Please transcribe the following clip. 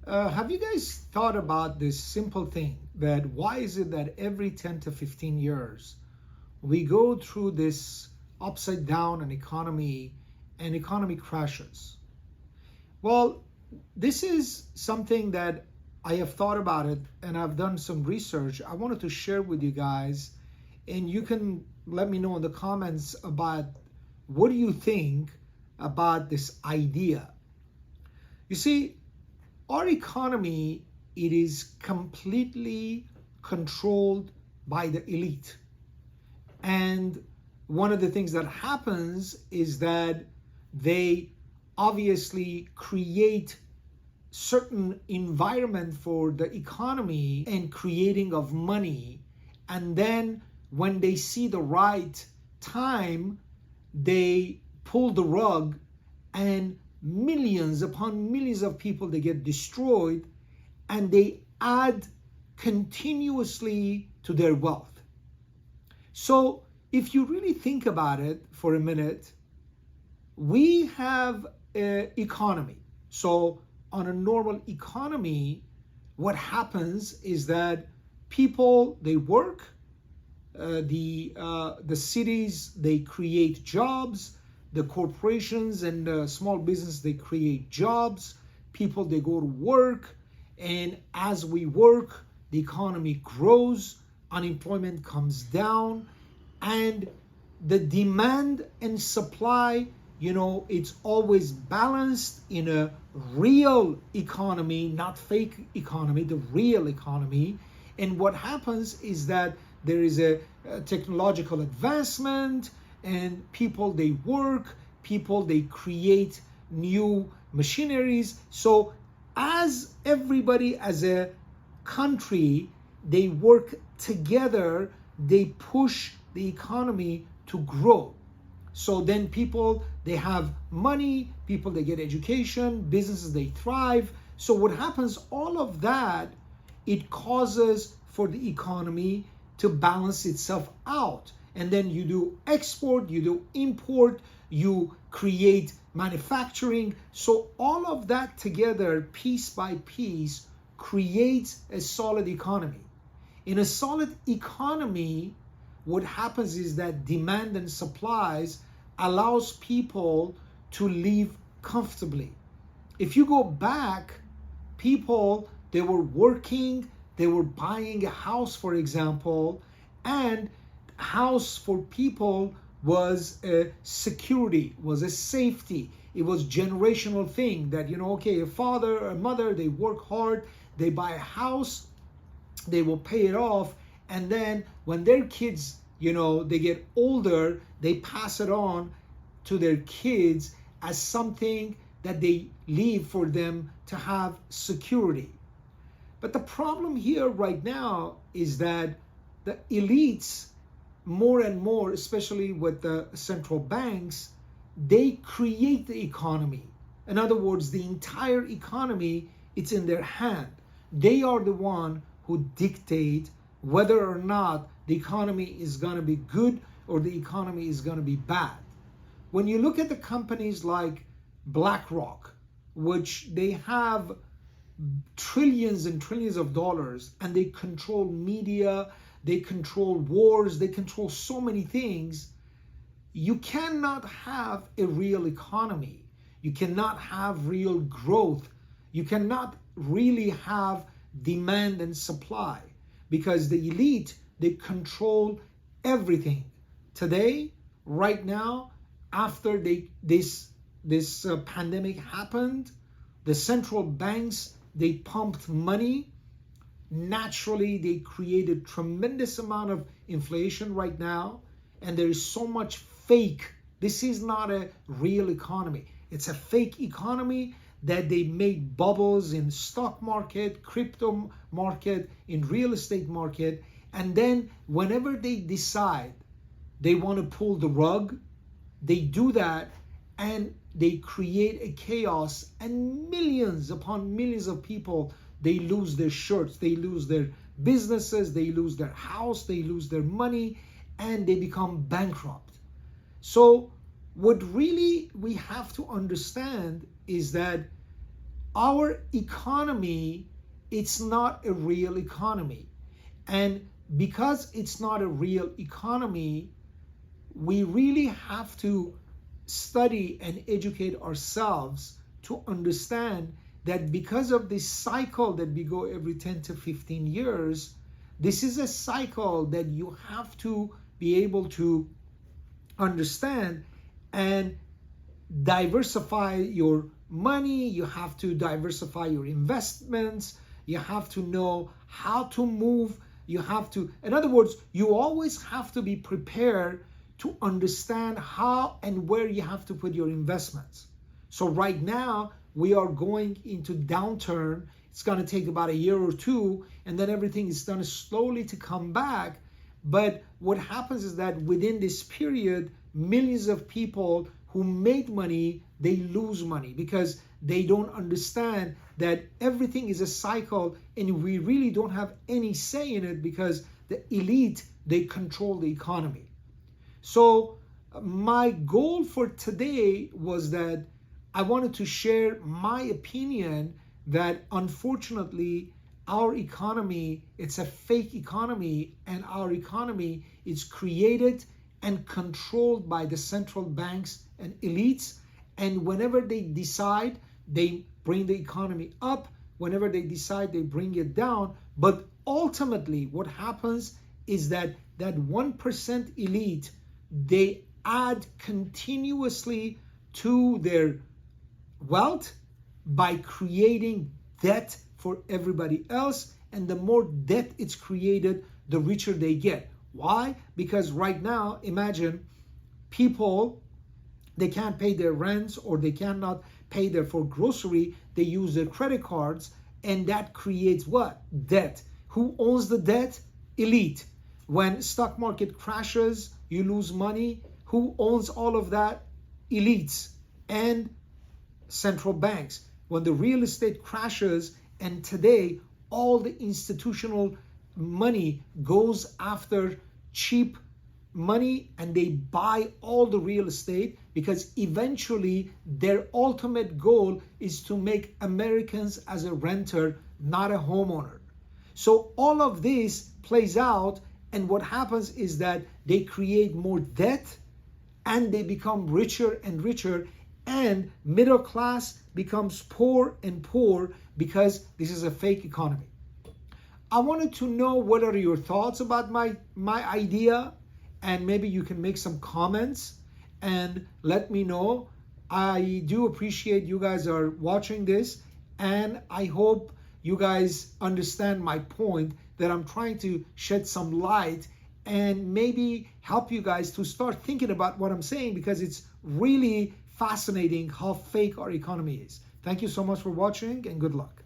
Have you guys thought about this simple thing that why is it that every 10 to 15 years we go through this upside down an economy and economy crashes? Well, this is something that I have thought about it and I've done some research. I wanted to share with you guys, and you can let me know in the comments about what do you think about this idea. You see, our economy, it is completely controlled by the elite. And one of the things that happens is that they obviously create certain environment for the economy and creating of money. And then when they see the right time, they pull the rug and millions upon millions of people, they get destroyed and they add continuously to their wealth. So if you really think about it for a minute, we have an economy. So on a normal economy, what happens is that people, they work, the cities, they create jobs, the corporations and the small business, they create jobs, people, they go to work, and as we work, the economy grows, unemployment comes down, and the demand and supply, it's always balanced in a real economy, not fake economy, the real economy. And what happens is that there is a technological advancement, and people, they work, people, they create new machineries. So as everybody, as a country, they work together, they push the economy to grow. So then people, they have money, people, they get education, businesses, they thrive. So what happens, all of that, it causes for the economy to balance itself out. And then you do export, you do import, you create manufacturing. So all of that together, piece by piece, creates a solid economy. In a solid economy, what happens is that demand and supplies allows people to live comfortably. If you go back, people, they were working, they were buying a house, for example, and house for people was a security, was a safety. It was generational thing that, okay, a father or mother, they work hard, they buy a house, they will pay it off, and then when their kids, they get older, they pass it on to their kids as something that they leave for them to have security. But the problem here right now is that the elites, more and more, especially with the central banks, they create the economy. In other words, the entire economy, it's in their hand. They are the one who dictate whether or not the economy is going to be good or the economy is going to be bad. When you look at the companies like BlackRock, which they have trillions and trillions of dollars, and they control media, they control wars, they control so many things, you cannot have a real economy. You cannot have real growth. You cannot really have demand and supply, because the elite, they control everything. Today, right now, after this pandemic happened, the central banks, they pumped money. Naturally, they created tremendous amount of inflation right now, and there is so much fake. This is not a real economy. It's a fake economy that they made bubbles in stock market, crypto market, in real estate market, and then whenever they decide they want to pull the rug, they do that, and they create a chaos, and millions upon millions of people, they lose their shirts, they lose their businesses, they lose their house, they lose their money, and they become bankrupt. So what really we have to understand is that our economy, it's not a real economy. And because it's not a real economy, we really have to study and educate ourselves to understand that because of this cycle that we go every 10 to 15 years, this is a cycle that you have to be able to understand and diversify your money. You have to diversify your investments. You have to know how to move. You have to, in other words, you always have to be prepared to understand how and where you have to put your investments. So right now, we are going into downturn. It's going to take about a year or two, and then everything is going to slowly to come back. But what happens is that within this period, millions of people who made money, they lose money because they don't understand that everything is a cycle, and we really don't have any say in it because the elite, they control the economy. So my goal for today was that I wanted to share my opinion that unfortunately our economy, it's a fake economy, and our economy is created and controlled by the central banks and elites. And whenever they decide, they bring the economy up. Whenever they decide, they bring it down. But ultimately, what happens is that 1% elite, they add continuously to their wealth by creating debt for everybody else. And the more debt it's created, the richer they get. Why? Because right now, imagine people, they can't pay their rents or they cannot pay their for grocery. They use their credit cards, and that creates what? Debt. Who owns the debt? Elite. When stock market crashes, you lose money. Who owns all of that? Elites and central banks. When the real estate crashes, and today all the institutional money goes after cheap money and they buy all the real estate because eventually their ultimate goal is to make Americans as a renter, not a homeowner. So all of this plays out, and what happens is that they create more debt and they become richer and richer, and middle class becomes poor and poor because this is a fake economy. I wanted to know what are your thoughts about my idea, and maybe you can make some comments and let me know. I do appreciate you guys are watching this, and I hope you guys understand my point that I'm trying to shed some light and maybe help you guys to start thinking about what I'm saying, because it's really fascinating how fake our economy is. Thank you so much for watching, and good luck.